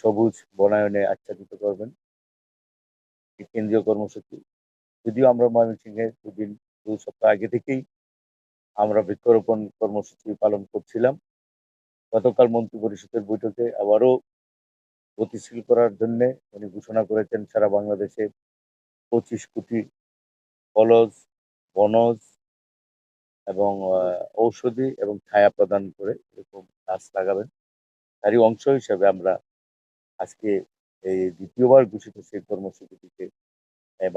সবুজ বনায়নে আচ্ছাদিত করবেন। এই কেন্দ্রীয় কর্মসূচি যদিও আমরা ময়মনসিংহে ২ সপ্তাহ আগে থেকেই আমরা বৃক্ষরোপণ কর্মসূচি পালন করছিলাম। গতকাল মন্ত্রিপরিষদের বৈঠকে আবারও গতিশীল করার জন্যে উনি ঘোষণা করেছেন সারা বাংলাদেশে ২৫ কোটি ফলজ, বনজ এবং ঔষধি এবং ছায়া প্রদান করে এরকম গাছ লাগাবেন। তারই অংশ হিসেবে আমরা আজকে এই ২য় বার ঘোষিত সেই কর্মসূচিটিকে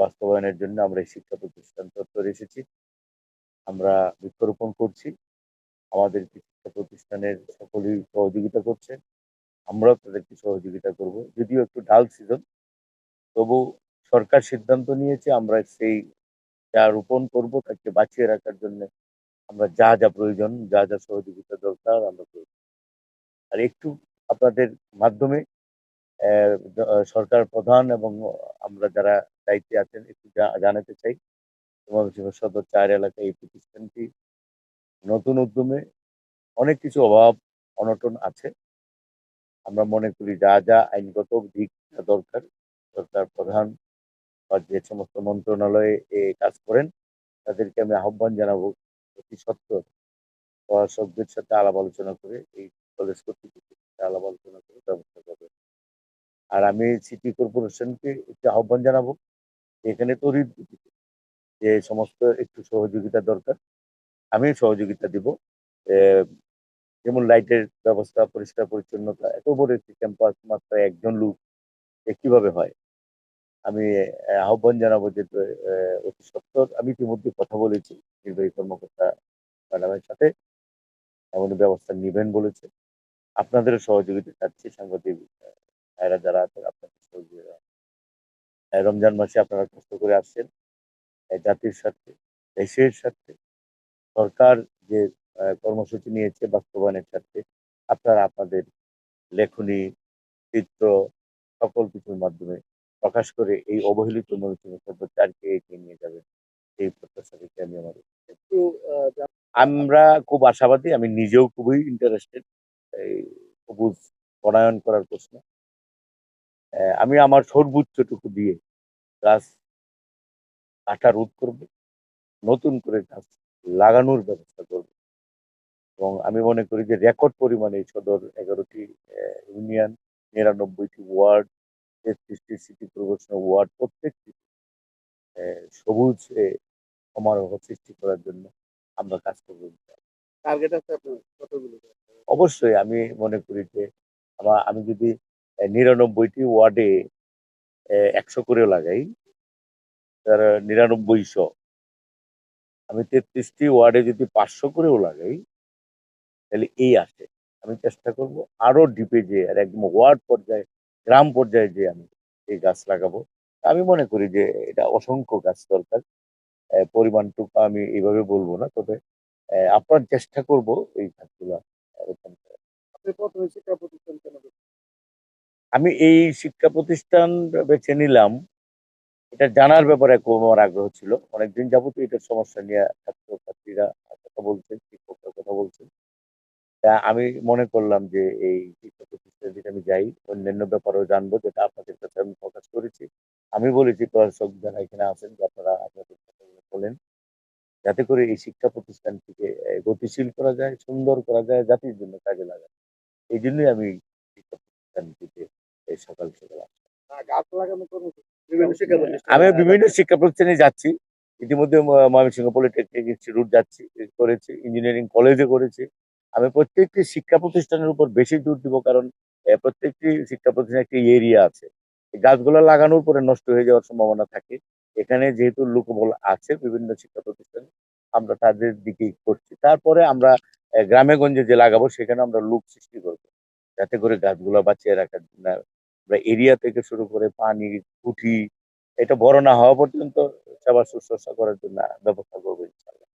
বাস্তবায়নের জন্য আমরা এই শিক্ষা প্রতিষ্ঠান চত্বরে এসেছি। আমরা বৃক্ষরোপণ করছি। আমাদের শিক্ষা প্রতিষ্ঠানের সকলেই সহযোগিতা করছে। আমরাও তাদেরকে সহযোগিতা করব। যদিও একটু ডাল সিজন, তবু সরকার সিদ্ধান্ত নিয়েছে আমরা সেই যা রোপণ করব তাকে বাঁচিয়ে রাখার জন্যে আমরা যা প্রয়োজন, যা সহযোগিতা দরকার আমরা করব। আর একটু আপনাদের মাধ্যমে সরকার প্রধান এবং আমরা যারা দায়িত্বে আছেন একটু জানাতে চাই, ময়মনসিংহ সদর ৪ এলাকায় এই প্রতিষ্ঠানটি নতুন উদ্যমে অনেক কিছু অভাব অনটন আছে। আমরা মনে করি যা আইনগত দিক দরকার, সরকার প্রধান বা যে সমস্ত মন্ত্রণালয়ে কাজ করেন তাদেরকে আমি আহ্বান জানাবো অতি সত্বর প্রশাসকদের সাথে আলাপ আলোচনা করে এই কলেজ কর্তৃপক্ষের সাথে আলাপ আলোচনা করে ব্যবস্থা করবে। আর আমি সিটি কর্পোরেশনকে একটি আহ্বান জানাবো এখানে তড়িৎ গতিতে যে সমস্ত একটু সহযোগিতা দরকার আমি সহযোগিতা দিব। এ যেমন লাইটের ব্যবস্থা, পরিষ্কার পরিচ্ছন্নতা, এত বড় একটি ক্যাম্পাস মাত্র একজন লোক কিভাবে হয়? আমি আহ্বান জানাবো যে অতি সত্বর আমি ইতিমধ্যে কথা বলেছি নির্বাহী কর্মকর্তা ম্যাডামের সাথে। উনি ব্যবস্থা নিবেন বলেছে। আপনাদেরও সহযোগিতা চাচ্ছি সাংবাদিক ভাইরা যারা আছেন আপনাদের সহযোগিতা। রমজান মাসে আপনারা কষ্ট করে আসছেন জাতির স্বার্থে, দেশের স্বার্থে। সরকার যে কর্মসূচি নিয়েছে বাস্তবায়নের স্বার্থে আপনারা আপনাদের লেখনী, চিত্র সকল কিছুর মাধ্যমে প্রকাশ করে এই অবহেলিত ময়মনসিংহ সদর ৪ কে এগিয়ে নিয়ে যাবেন। এই প্রত্যাশা রেখে আমি আমার একটু আমরা খুব আশাবাদী। আমি নিজেও খুবই ইন্টারেস্টেড এই সবুজ বনায়ন করার প্রশ্নে। আমি আমার সর্বোচ্চটুকু দিয়ে গাছ কাটা রোধ করব, নতুন করে গাছ লাগানোর ব্যবস্থা করব এবং আমি মনে করি যে রেকর্ড পরিমাণে এই সদর ১১টি ইউনিয়ন, ৯৯টি ওয়ার্ড, ৩৩টি সিটি কর্পোরেশন ওয়ার্ড প্রত্যেকটি সবুজ সমারোহ সৃষ্টি করার জন্য আমরা কাজ করব। টার্গেট আছে আপনার কতগুলো? অবশ্যই আমি মনে করি যে আমি যদি ৯৯টি ওয়ার্ডে ১০০ করেও লাগাই, তার ৯৯০০। আমি ৩৩টি ওয়ার্ডে যদি ৫০০ করেও লাগাই, তাহলে এই আসে। আমি চেষ্টা করব আরো ডিপে যেয়ে আর একদম ওয়ার্ড পর্যায়ে, গ্রাম পর্যায়ে যেয়ে আমি এই গাছ লাগাবো। আমি মনে করি যে এটা অসংখ্য গাছ দরকার। পরিমাণটুকু আমি এভাবে বলব না। তবে আপ্রাণ চেষ্টা করব এই গাছগুলা রোপণ করার। আপনি ১ম এ শিক্ষা প্রতিষ্ঠান কেন বেছে আমি এই শিক্ষা প্রতিষ্ঠান বেছে নিলাম, এটা জানার ব্যাপারে খুব আমার আগ্রহ ছিল। অনেকদিন যাবতই এটার সমস্যা নিয়ে ছাত্রছাত্রীরা কথা বলছেন, শিক্ষকরা কথা বলছেন। তা আমি মনে করলাম যে এই শিক্ষা প্রতিষ্ঠানে যদি আমি যাই, অন্যান্য ব্যাপারেও জানবো যেটা আপনাদের কাছে আমি প্রকাশ করেছি। আমি বলেছি প্রশাসক যারা এখানে আছেন যে আপনারা আপনাদের কথাগুলো বলেন। যাতে করে এই শিক্ষা প্রতিষ্ঠানটিকে গতিশীল করা যায়, সুন্দর করা যায়, জাতির জন্য কাজে লাগায়। এইজন্যই আমি শিক্ষা প্রতিষ্ঠানটিতে সকাল আসি। গাছ লাগানো কর্মসূচি বিভিন্ন শিক্ষা আমি প্রতিষ্ঠানে বিভিন্ন শিক্ষা প্রতিষ্ঠানে যাচ্ছি। ইতিমধ্যে ময়মনসিংহ পলিটেকনিক ইনস্টিটিউট যাচ্ছি, করেছি, ইঞ্জিনিয়ারিং কলেজে করেছি। আমি প্রত্যেকটি শিক্ষা প্রতিষ্ঠানের উপর বেশি জোর দিব কারণ প্রত্যেকটি শিক্ষা প্রতিষ্ঠানে একটি এরিয়া আছে। এই গাছগুলো লাগানোর পরে নষ্ট হয়ে যাওয়ার সম্ভাবনা থাকে। এখানে যেহেতু লোকবল আছে বিভিন্ন শিক্ষা প্রতিষ্ঠানে, আমরা তাদের দিকেই করছি। তারপরে আমরা গ্রামে-গঞ্জে যে লাগাবো সেখানে আমরা লোক সৃষ্টি করব। যাতে করে গাছগুলা বাঁচিয়ে রাখার জন্য আমরা এরিয়া থেকে শুরু করে পানি, খুঁটি এটা বড় না হওয়া পর্যন্ত সেবা শুশ্রূষা করার জন্য ব্যবস্থা করবো ইনশাআল্লাহ।